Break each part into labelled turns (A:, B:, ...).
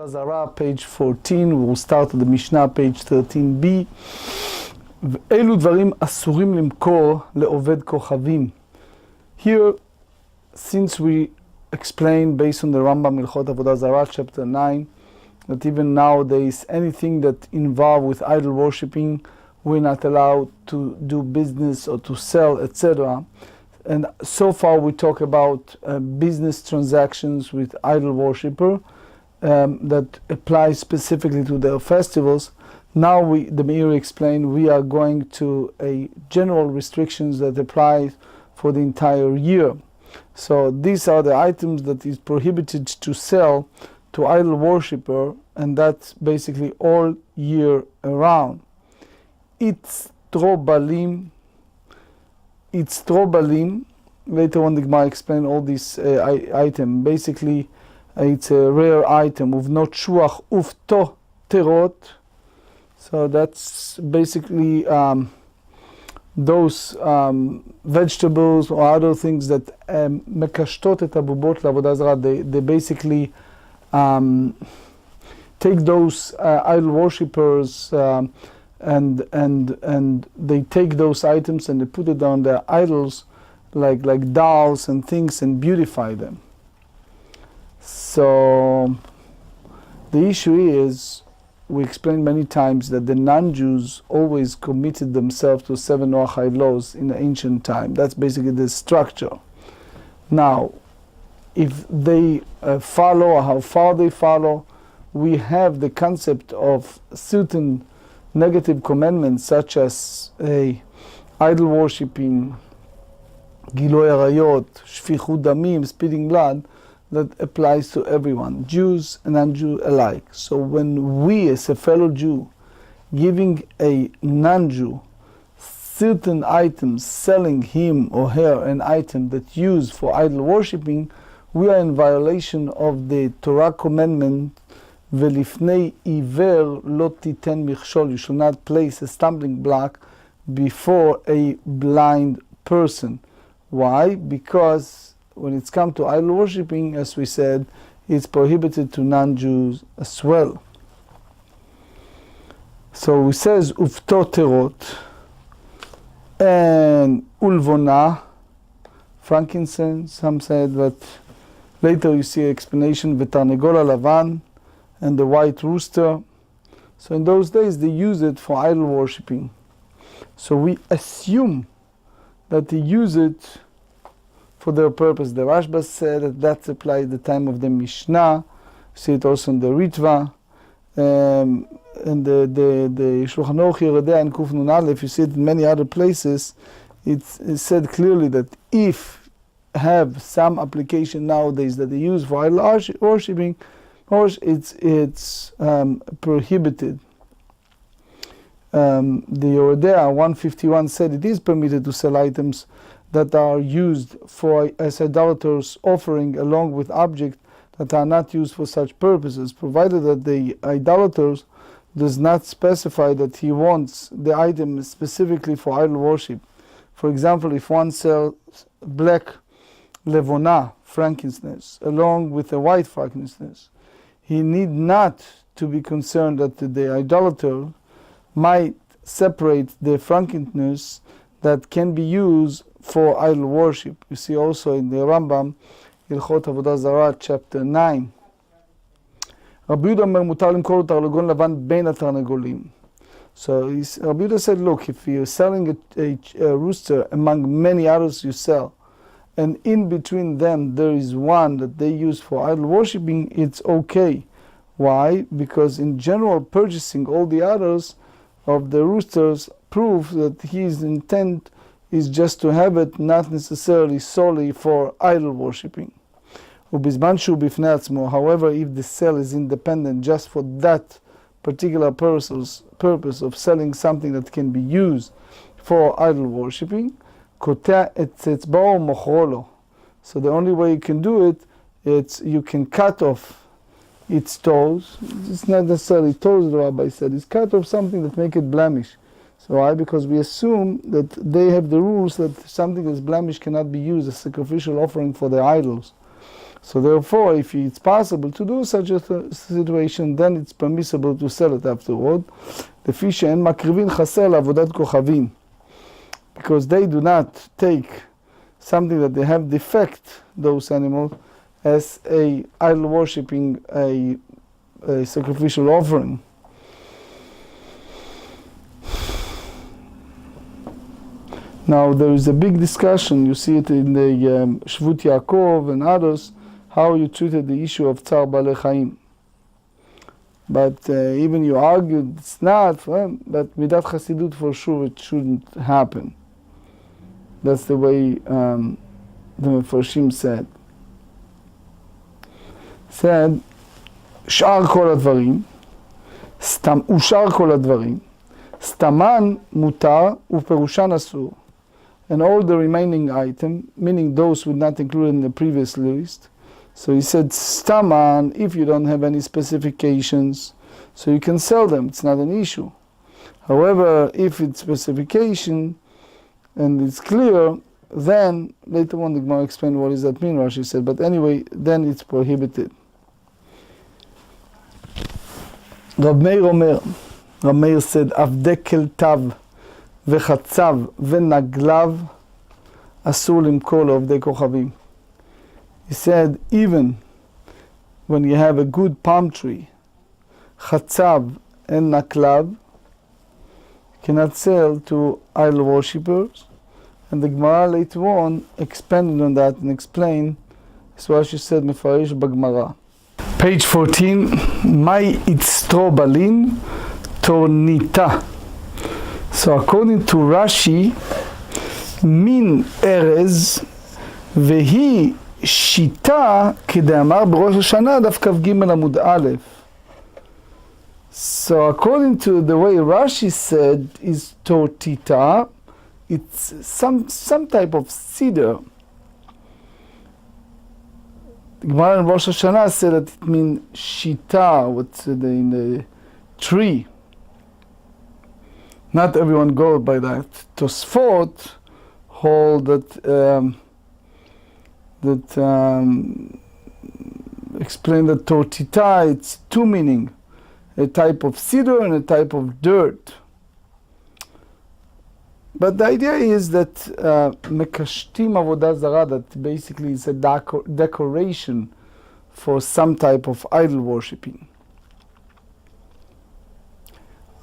A: Avodah Zarah, page 14, we'll start at the Mishnah, page 13b. ואלו דברים אסורים למכור לעובד כוכבים. Here, since we explain based on the Rambam Hilchot Avodah Zarah, chapter 9, that even nowadays anything that involved with idol worshipping, we're not allowed to do business or to sell, etc. And so far we talk about business transactions with idol worshipper that apply specifically to their festivals. Now the Meir explained we are going to a general restrictions that apply for the entire year. So these are the items that is prohibited to sell to idol worshipper, and that's basically all year around. It's trobalim. Later on the Gemara explain all these items. Basically, it's a rare item. Uvnot shuach ufto terot. So that's basically those vegetables or other things that mekashtot et abubot la'avodah zarah. They basically take those idol worshippers and they take those items and they put it on their idols like dolls and things and beautify them. So the issue is, we explained many times that the non-Jews always committed themselves to 7 Noachide laws in the ancient time. That's basically the structure. Now, if they follow or how far they follow, we have the concept of certain negative commandments such as idol worshipping, Giloi Arayot, Shfichut Damim, spilling blood, that applies to everyone, Jews and non-Jew alike. So when we as a fellow Jew giving a non-Jew certain items, selling him or her an item that's used for idol worshipping, we are in violation of the Torah commandment, Velifnei iver lo titen michshol. You should not place a stumbling block before a blind person. Why? Because when it's come to idol worshipping, as we said, it's prohibited to non-Jews as well. So it says ufto terot and ulvona, frankincense. Some said that later you see explanation v'tarnegola lavan and the white rooster. So in those days they use it for idol worshipping. So we assume that they use it for their purpose. The Rashba said that that's applied at the time of the Mishnah. You see it also in the Ritva. And the Shulchan Aruch Yerodea and Kuf Nun Aleph, you see it in many other places. It's said clearly that if have some application nowadays that they use for idol worshipping, it's prohibited. The Yerodea 151 said it is permitted to sell items that are used for as idolaters' offering along with objects that are not used for such purposes, provided that the idolaters does not specify that he wants the item specifically for idol worship. For example, if one sells black levona, frankincense, along with a white frankincense, he need not to be concerned that the idolater might separate the frankincense that can be used for idol worship. You see also in the Rambam, Hilchot Avodah Zarah, chapter 9. Rabbi Yehuda אומר מותר למכור תרנגול לבן בין התרנגולים. So Rabbi Yehuda said, look, if you're selling a rooster among many others you sell, and in between them there is one that they use for idol worshipping, it's okay. Why? Because in general purchasing all the others of the roosters prove that his intent is just to have it, not necessarily solely for idol worshipping. However, if the sale is independent just for that particular purpose of selling something that can be used for idol worshipping, so the only way you can do it, it's you can cut off its toes. It's not necessarily toes, the rabbi said, it's cut off something that make it blemish. So why? Because we assume that they have the rules that something that's blemished cannot be used as sacrificial offering for their idols. So therefore, if it's possible to do such a situation, then it's permissible to sell it afterward. לפי שאין מקריבין חסר לעבודת כוכבים. Because they do not take something that they have defect, those animals, as a idol worshipping, a sacrificial offering. Now there is a big discussion, you see it in the Shvut Yaakov and others, how you treated the issue of Tzar Balei Chaim. But even you argued it's not, but Midat Chasidut for sure it shouldn't happen. That's the way the Mefarshim said. Said, שאר כל הדברים, ושאר כל הדברים, סתמן מותר ופירושן אסור. And all the remaining item, meaning those were not included in the previous list. So he said, staman, if you don't have any specifications, so you can sell them, it's not an issue. However, if it's specification, and it's clear, then, later on the Gemara explained what does that mean, Rashi said, but anyway, then it's prohibited. Rab Meir said, Avdei keltav וחצב ונגלב אסור למכור לעובדי כוכבים. He said, even when you have a good palm tree, חצב and נגלב, you cannot sell to idol worshippers. And the Gemara later on expanded on that and explained, that's what she said, מפרש בגמרא. Page 14, מהי אצטרובלין תורניתה. So according to Rashi, min erez vehi shita כדאמר בראש השנה דף כ"ג עמוד א'. So according to the way Rashi said is tortita, it's some type of cedar. The Gemara in Rosh Hashanah said that it means shita, what's in the tree. Not everyone goes by that. Tosfot hold that explain that tortita, it's two meaning, a type of cedar and a type of dirt. But the idea is that mekashtim avodah zarah, that basically is a decoration for some type of idol worshipping.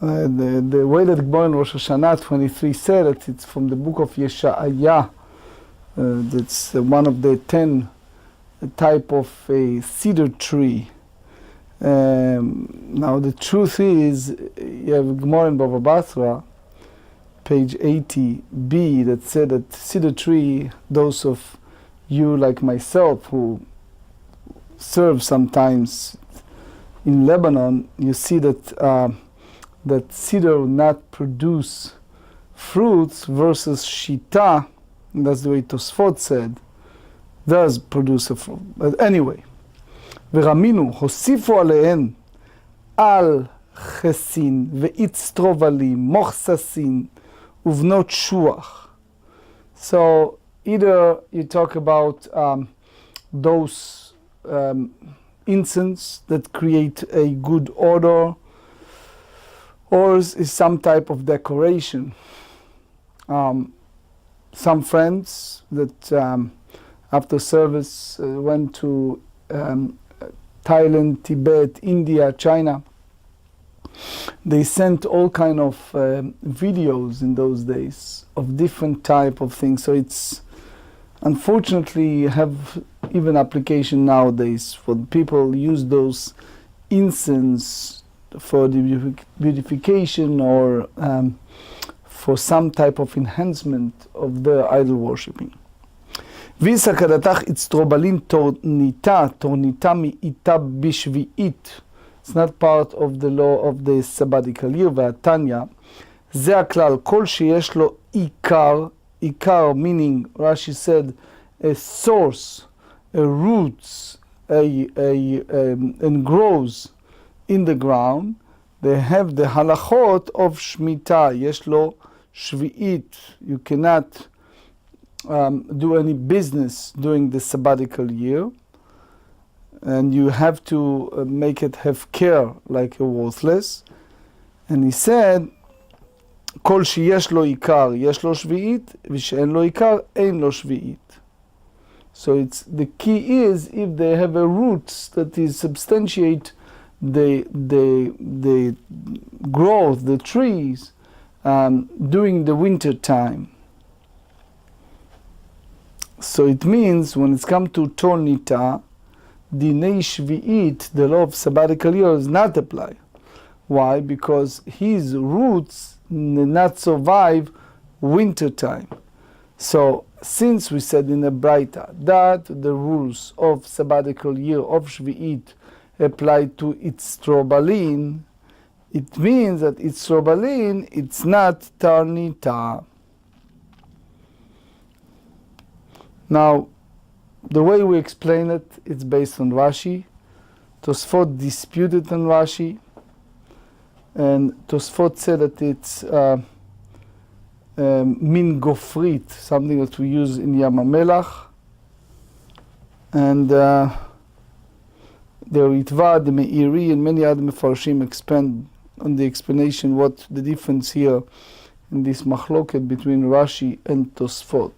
A: The way that Gemara in Rosh Hashanah 23 said it, it's from the book of Yesha'ayah. That's one of the 10 type of a cedar tree. Now the truth is, you have Gemara in Bava Basra, page 80b, that said that cedar tree, those of you like myself who serve sometimes in Lebanon, you see that that cedar will not produce fruits versus shita, and that's the way Tosfot said, does produce a fruit. But anyway, ורמינו, הוסיפו עליהן על חסין ואיצטרובלים, מוכססין ובנות שוח. So either you talk about those incense that create a good odor, or is some type of decoration. Some friends that after service went to Thailand, Tibet, India, China, they sent all kind of videos in those days of different type of things. So it's unfortunately have even application nowadays for people use those incense for the beautification or for some type of enhancement of the idol worshipping. It's not part of the law of the sabbatical year. והתניא, זה הכלל, כל שיש לו עיקר, עיקר meaning, Rashi said, a source, a roots, and grows in the ground, they have the halachot of shmita. Yesh lo shvi'it. You cannot do any business during the sabbatical year. and you have to make it have care like a worthless. And he said, כל שיש לו עיקר יש לו שביעית, ושאין לו עיקר אין לו שביעית. So it's, the key is if they have a roots that is substantiate the growth, the trees, during the winter time. So it means when it's come to Tornita, Dinei Shvi'it, the law of sabbatical year, does not apply. Why? Because his roots not survive winter time. So since we said in the Braita that the rules of sabbatical year of Shvi'it apply to Itzrobalin, it means that Itzrobalin, it's not Tarnita. Now, the way we explain it, it's based on Rashi. Tosfot disputed on Rashi, and Tosfot said that it's min gofrit, something that we use in Yam HaMelach, and the Ritva, the Meiri, and many other Mefarshim expand on the explanation what the difference here in this machloket between Rashi and Tosfot.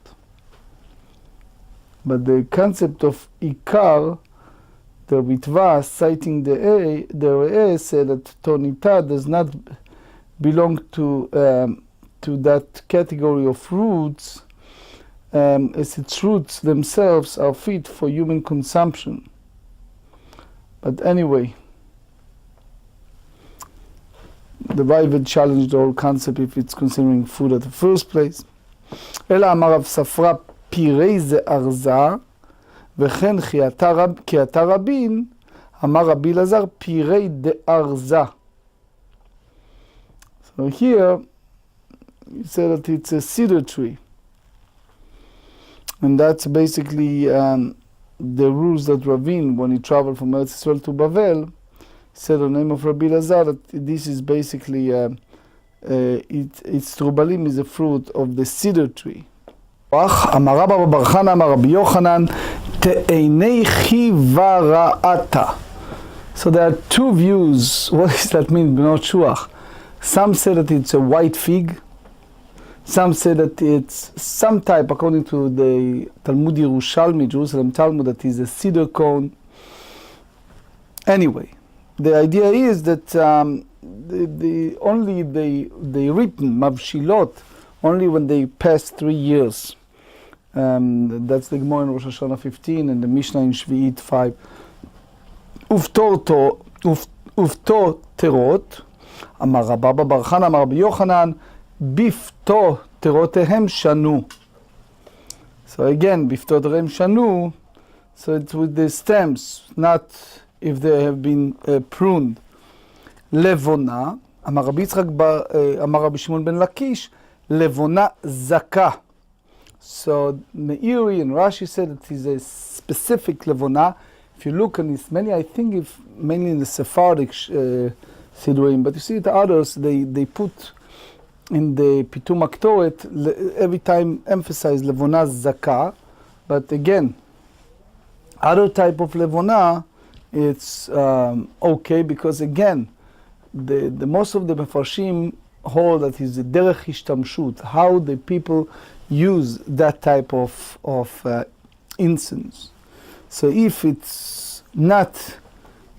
A: But the concept of Ikar, the Ritva, citing the Re'eh, said that Tornita does not belong to that category of roots, as its roots themselves are fit for human consumption. But anyway, the Bible challenged the whole concept if it's considering food at the first place. אלא אמר רב ספרא פירי זה ארזה, וכן כי אתה רבין, אמר רבי אלעזר פירי דארזה. So here, he said that it's a cedar tree. And that's basically the rules that Ravin, when he traveled from Eretz Yisrael to Bavel, said the name of Rabbi Elazar that this is basically, it's trubalim is a fruit of the cedar tree. אמר רבא בר חנא אמר רבי יוחנן תאני חיוורעתה. So there are two views. What does that mean? בנות שוח. Some say that it's a white fig. Some say that it's some type, according to the Talmud Yerushalmi, Jerusalem Talmud, that is a cedar cone. Anyway, the idea is that they ripen mavshilot only when they pass 3 years. That's the Gemara in Rosh Hashanah 15 and the Mishnah in Shvi'it 5. Ufto terot, אמר רבא בר חנא אמר רבי יוחנן, בפתו תירותיהם שנו. So again, בפתו תירותיהם שנו, so it's with the stems, not if they have been pruned. לבונה, אמר רבי יצחק, אמר רבי שמעון בן לקיש, לבונה זכה. So Meiri and Rashi said it is a specific לבונה. If you look, and it's many, I think, if mainly in the Sephardic Siddurim, but you see the others, they put in the Pitum Aktoret, every time emphasize Levona Zaka, but again, other type of Levona, it's okay, because again, the most of the Mefarshim hold that is the Derech Hishtamshut, how the people use that type of incense. So if it's not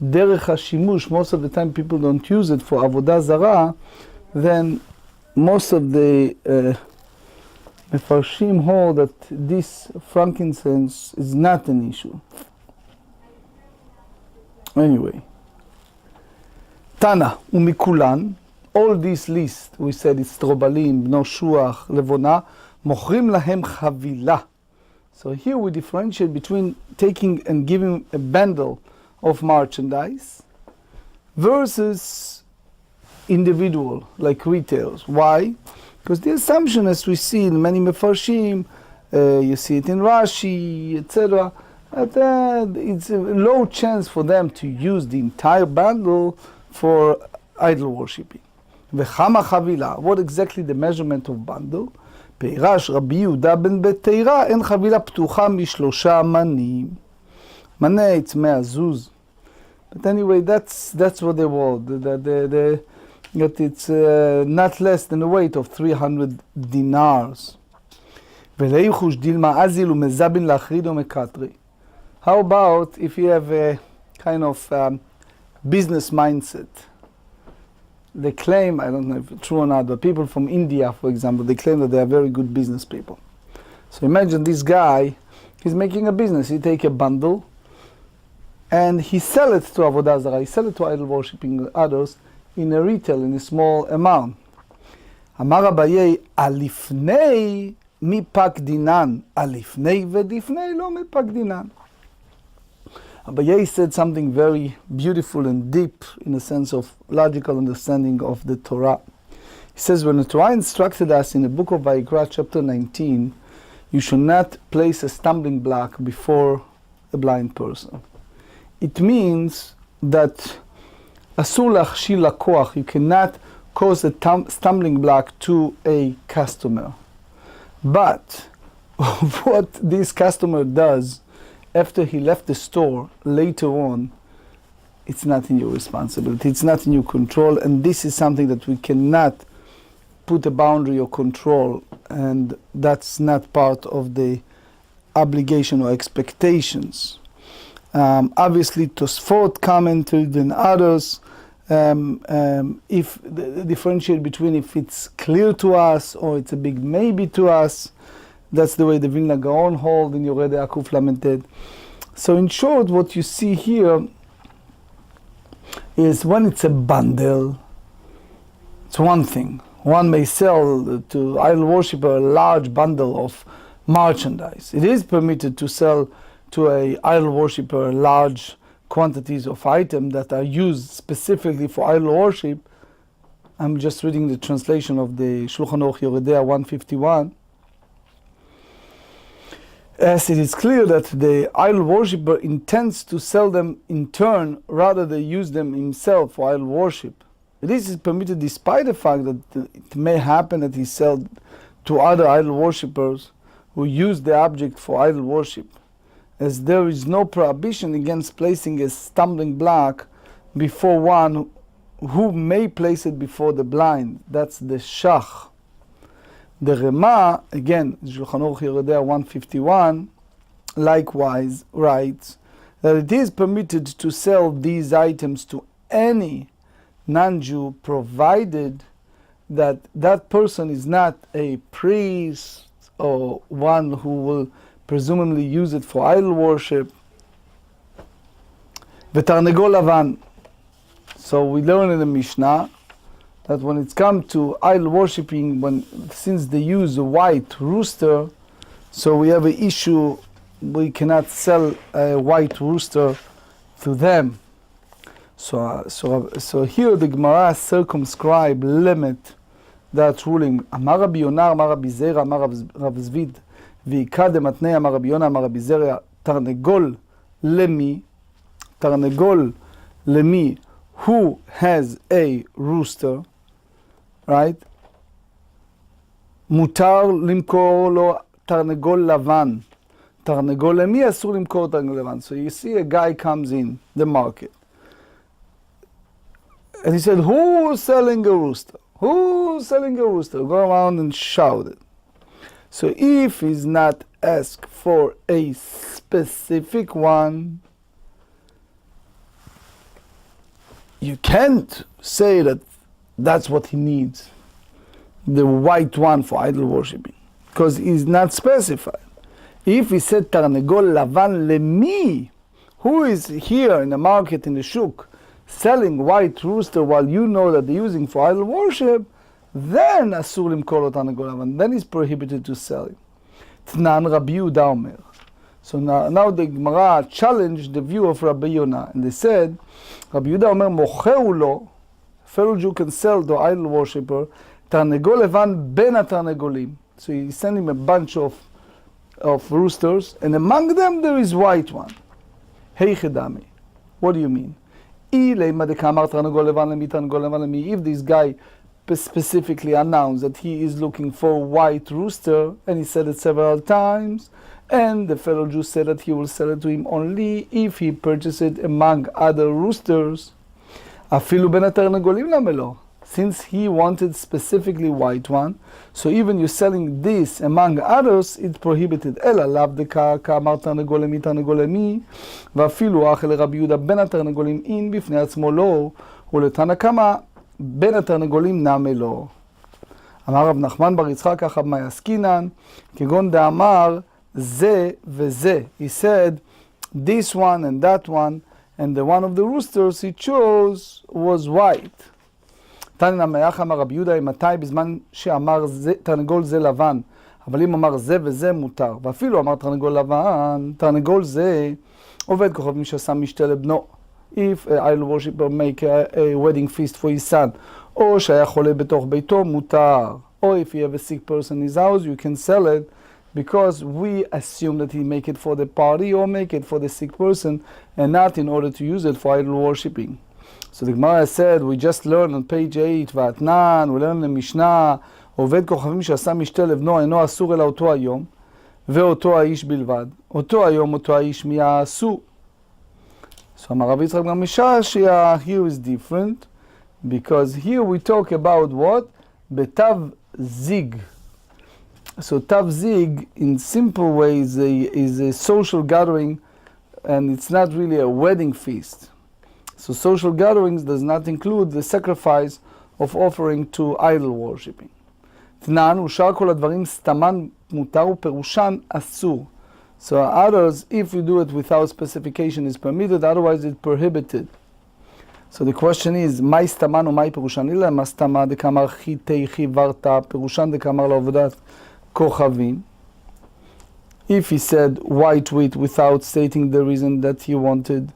A: Derech HaShimush, most of the time people don't use it for Avodah Zarah, then most of the Mefarshim hold that this frankincense is not an issue. Anyway, Tana umikulan, all this list, we said it's Trobalim, Bno Shuach, Levona, Mochrim lahem chavila. So here we differentiate between taking and giving a bundle of merchandise versus individual, like retailers. Why? Because the assumption, as we see in many Mefarshim, you see it in Rashi, etc., that it's a low chance for them to use the entire bundle for idol worshipping. V'chama chavila, what exactly the measurement of bundle? פירש רבי יהודה בן בתירא, אין חבילה פתוחה משלושה מנים. Maneh, it's mea zuz. But anyway, that's what they were. That it's not less than the weight of 300 dinars. How about if you have a kind of business mindset? They claim, I don't know if it's true or not, but people from India, for example, they claim that they are very good business people. So imagine this guy, he's making a business. He take a bundle and he sell it to Avodah Zarah, he sell it to idol worshipping others in a retail, in a small amount. Amar Abaye, alifnei mipak dinan, alifnei vedifnei lo mipak dinan. Abaye said something very beautiful and deep in a sense of logical understanding of the Torah. He says, when the Torah instructed us in the book of Vayikra, chapter 19, you should not place a stumbling block before a blind person. It means that asur lachshil lakoach, you cannot cause a stumbling block to a customer. But what this customer does after he left the store later on, it's not in your responsibility, it's not in your control, and this is something that we cannot put a boundary or control, and that's not part of the obligation or expectations. Obviously, Tosfot commented and others, if differentiate between if it's clear to us or it's a big maybe to us. That's the way the Vilna Gaon hold in Yored Akuf Lamented. So in short, what you see here is when it's a bundle, it's one thing. One may sell to idol worshiper a large bundle of merchandise. It is permitted to sell to a idol worshiper large quantities of items that are used specifically for idol worship. I'm just reading the translation of the Shulchan Aruch Yoredea 151. As it is clear that the idol worshipper intends to sell them in turn rather than use them himself for idol worship. This is permitted despite the fact that it may happen that he sells to other idol worshippers who use the object for idol worship, as there is no prohibition against placing a stumbling block before one who may place it before the blind. That's the shach. The Rema, again, Shulchan Aruch Yoredea 151, likewise writes that it is permitted to sell these items to any non-Jew, provided that that person is not a priest or one who will presumably use it for idol worship. V'tarnegol lavan. So we learn in the Mishnah that when it's come to idol worshipping, since they use a white rooster, so we have an issue, we cannot sell a white rooster to them. So here the Gemara circumscribe, limit that ruling. Amar Rabbi Yonah, Amar Rabbi Zera, Amar Rav Zvid, V'ika dematnei, Amar Rabbi Yonah, Amar Rabbi Zera, tarnegol lemi, who has a rooster, right? Mutar limkor lo tarnegol lavan. Tarnegol lemi asur limkor tarnegol lavan. So you see a guy comes in the market, and he said, who's selling a rooster? Who's selling a rooster? Go around and shout it. So if he's not asked for a specific one, you can't say that that's what he needs, the white one for idol worshipping, because he's not specified. If he said tarnegol lavan lemi, who is here in the market, in the shuk, selling white rooster while you know that they're using for idol worship, then asur limkor lo tarnegol lavan, then it's prohibited to sell it. Tnan Rabbi Yehuda Omer. So now the Gemara challenged the view of Rabbi Yonah, and they said, Rabbi Yehuda Omer mocheu lo, fellow Jew can sell to idol worshipper tarnegol levan ben tarnegolim. So he sent him a bunch of roosters, and among them there is white one. Hey chedami, what do you mean? If this guy specifically announced that he is looking for a white rooster, and he said it several times, and the fellow Jew said that he will sell it to him only if he purchases it among other roosters. אפילו בין התרנגולים למה לא? Since he wanted specifically white one, so even you're selling this among others, it's prohibited. אלא לאו דקה כאמר תרנגול למי תרנגול למי, ואפילו אך לרבי יהודה בין התרנגולים אין בפני עצמו לא, ולתנא קמא בין התרנגולים נמי לא. אמר רב נחמן בר יצחק ככה במאי עסקינן, כגון דאמר זה וזה. He said this one and that one, and the one of the roosters he chose was white. תנא מייח אמר רבי יהודה, מתי בזמן שאמר תרנגול זה לבן, אבל אם אמר זה וזה מותר, ואפילו אמר תרנגול לבן, תרנגול זה עובד כוכבים שעשה משתה לבנו. If an idol worshipper make a wedding feast for his son, או שהיה חולה בתוך ביתו, מותר. Or if you have a sick person in his house, you can sell it, because we assume that he make it for the party or make it for the sick person, and not in order to use it for idol worshipping. So the Gemara said, we just learned on page 8, ואתנן, we learned in the Mishnah, עובד כוכבים שעשה משתה לבנו, אינו אסור אלא אותו היום, ואותו האיש בלבד. אותו היום, אותו האיש מי האסור. So אמר רבי יצחק גם משעשע, here is different, because here we talk about what? בתו זיג. So tav zig, in simple way, is a social gathering, and it's not really a wedding feast. So social gatherings does not include the sacrifice of offering to idol worshipping. תנן ושאר כל הדברים סתמן מותר ופירושן אסור. So others, if you do it without specification, is permitted, otherwise it's prohibited. So the question is, מהי סתמן ומהי פירושן? אלא מה סתמה דקאמר חיתי חיברתה, פירושן דקאמר לעבודת כוכבים. If he said white wheat without stating the reason that he wanted,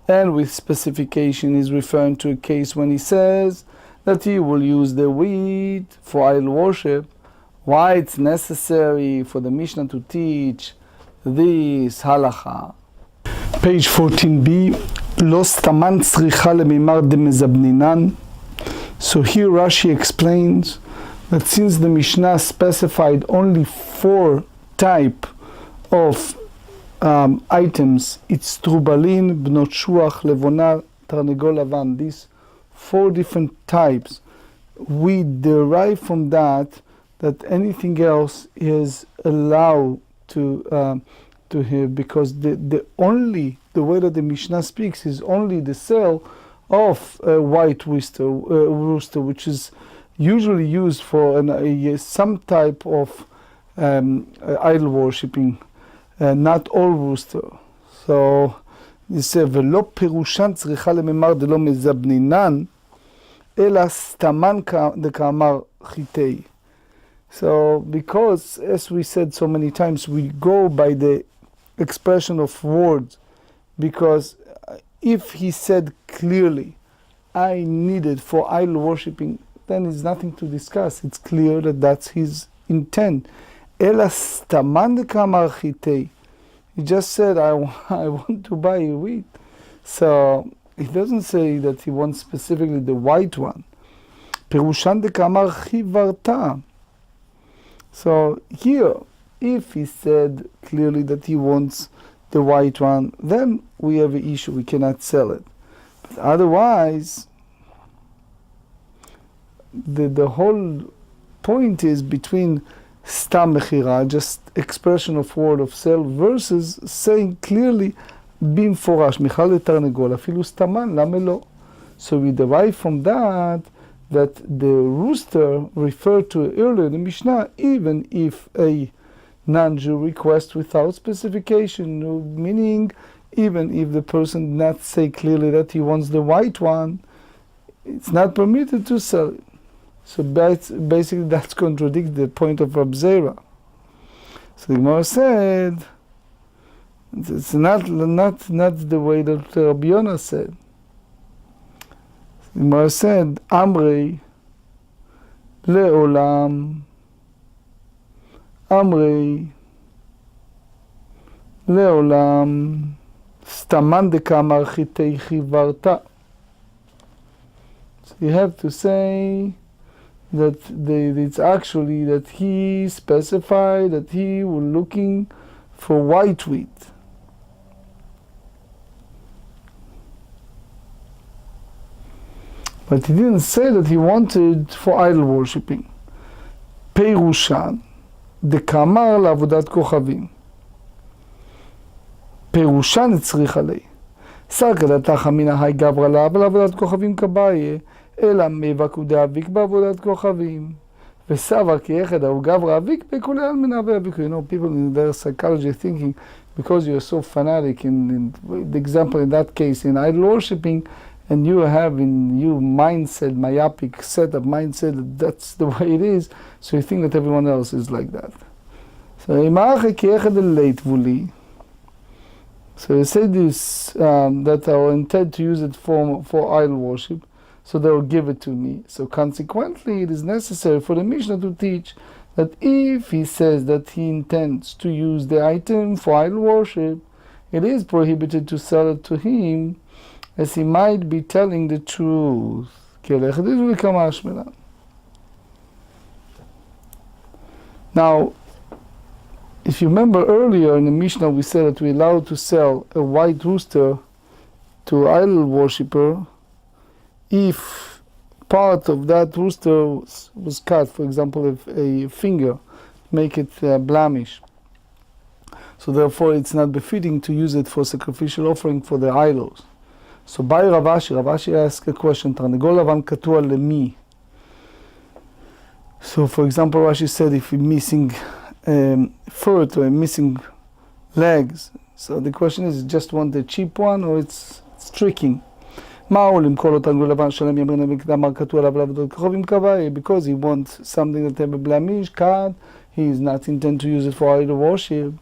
A: and with specification is referring to a case when he says that he will use the wheat for idol worship, why it's necessary for the Mishnah to teach this halacha. Page 14b, לא סתמן צריכה למימר דמזבנינן. So here Rashi explains that since the Mishnah specified only 4 type of items, it's trubalin, bnot shuach, levona, tarnegol lavan, these 4 different types, we derive from that anything else is allowed to have, because the way that the Mishnah speaks is only the sale of a white rooster, which is usually used for some type of idol worshipping, not all rooster. So you say, ולא פירושן צריכה לממר דלא מזבנינן, אלא סתמן דקאמר חיתי. So because, as we said so many times, we go by the expression of words, because if he said clearly, I need it for idol worshipping, then there's nothing to discuss. It's clear that that's his intent. אלא סתמן דקאמר חיתי. He just said, I want to buy a wheat. So he doesn't say that he wants specifically the white one. פירושן דקאמר חיברתה. So here, if he said clearly that he wants the white one, then we have an issue, we cannot sell it. But otherwise, the whole point is between stam mechira, just expression of word of sale, versus saying clearly, במפורש, מיכל לתרנגול, אפילו סתמן, למה לא? So we derive from that the rooster referred to earlier in the Mishnah, even if a non-Jew requests without specification, meaning even if the person did not say clearly that he wants the white one, it's not permitted to sell it. So basically that contradicts the point of Rab Zera. So the Gemara said, it's not the way that Rabbi Yonah said. The Gemara said, Amrei le'olam, Amrei le'olam, staman deka'amar chitei chivarta. So you have to say it's actually that he specified that he was looking for white wheat. But he didn't say that he wanted for idol worshipping. פירושן, דקאמר לעבודת כוכבים. פירושן הצריך עלי. סרקא דתחא מן ההי גברא לה ולעבודת כוכבים כבאיה, אלא מבקו דאביק בעבודת כוכבים. וסבר כי יחד הוא גברא אביק בכולי על מנהווה אביק. You know, people in their psychology thinking, because you're so fanatic, in the example in that case, in idol worshipping, and you have in you mindset, myopic set of mindset, that's the way it is, so you think that everyone else is like that. So you say this, that I will intend to use it for idol worship, so they will give it to me. So consequently, it is necessary for the Mishnah to teach that if he says that he intends to use the item for idol worship, it is prohibited to sell it to him, as he might be telling the truth. Now, if you remember earlier in the Mishnah, we said that we're allowed to sell a white rooster to an idol worshipper if part of that rooster was cut, for example, if a finger, make it blemish. So therefore it's not befitting to use it for sacrificial offering for the idols. So by Ravashi asked a question, תרנגול לבן קטוע למי? So for example, Rashi said if you're missing foot or missing legs, so the question is, just want the cheap one or it's tricking? Because he wants something that have a blemish, cut, he is not intended to use it for idol worship.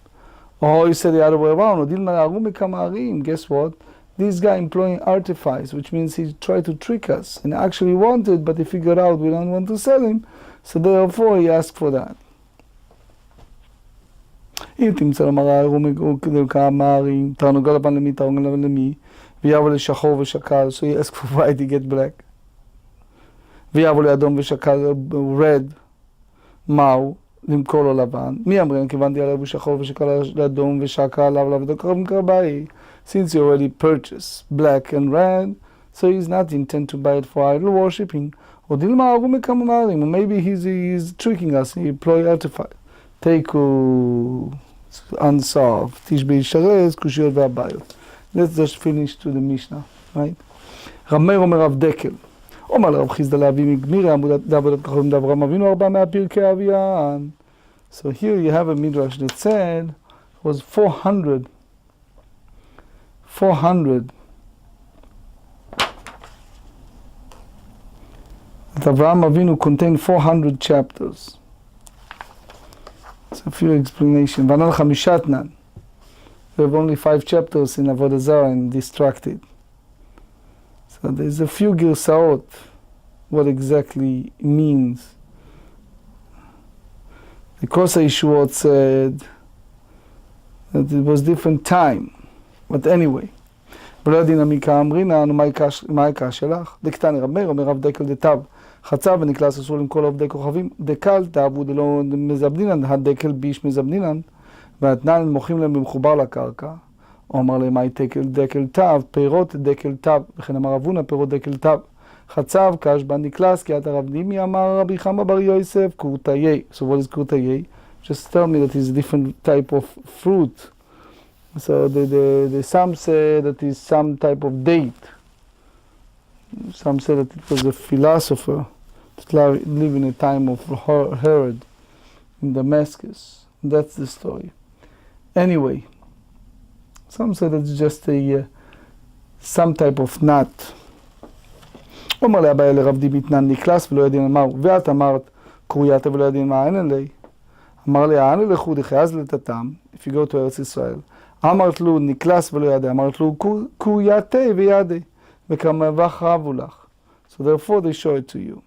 A: Or he said the other way around, guess what? This guy employing artifice, which means he tried to trick us and actually wanted, but he figured out we don't want to sell him, so therefore he asked for that. אם תמצא למראה הוא כאמר, תרנגול לבן למי, תרנגול לבן למי, ויבוא לשחור ושקל, so he asked for white, he get black. ויבוא לאדום ושקל, red, מהו? למכור לו לבן. מי אמרן? כיוונתי עליו בשחור ושקל לאדום ושקל עליו לעבוד קרוב מקרבאי. Since he already purchased black and red, so he's not intent to buy it for idol worshipping. Or maybe he's tricking us, he employ artifice. Teiku unsolved. Tishbei Sharez, Kushiyot ve'abayot. Let's just finish to the Mishnah, right? Rameir Omer Rav Dekel. Omar Rav Chizda Le'avi Migmira, D'Avodat Kochavim D'Avram Avinu, Arba Mea Pirkei Avian. So here you have a midrash that said it was 400. That Avraham Avinu contained 400 chapters. It's a few explanations. Vanal Chamishatnan. We have only 5 chapters in Avodah Zarah in this tractate. So there's a few girsaot, what exactly it means. The Kosa Yeshuot said that it was different time. But anyway, ולא יודעים עמיקה אמרינה, מה העיקה שלך? דקטני רב מאיר, אומר רב דקל דתב, חצה ונקלס אסור למכור לעובדי כוכבים, דקל תעבו דלא מזבנינן, הדקל ביש מזבנינן, והתנן מוכרים להם במחובר לקרקע, הוא אמר להם, מהי דקל תב, פירות דקל תב, וכן אמר אבונה, פירות דקל תב, חצב, קש בן נקלס, כי אתה רב נימי, אמר רבי חמא בר יוסף, קורתאי. So what is קורתאי? Just tell me that it's a different type of fruit. So the some say that is some type of date. Some say that it was a philosopher that lived in a time of Herod in Damascus. That's the story. Anyway, some say that it's just some type of nut. אומר לאבא לרב די מתנן נקלס ולא יודעים מה הוא, ואת אמרת קרוית ולא יודעים מה אין אלי. אמר לי הענה לכו דחייז לטאטם, if you go to ארץ ישראל. אמרת לו נקלס ולא ידע, אמרת לו קורייתי וידע, וכמה וחרבו לך. So therefore they show it to you.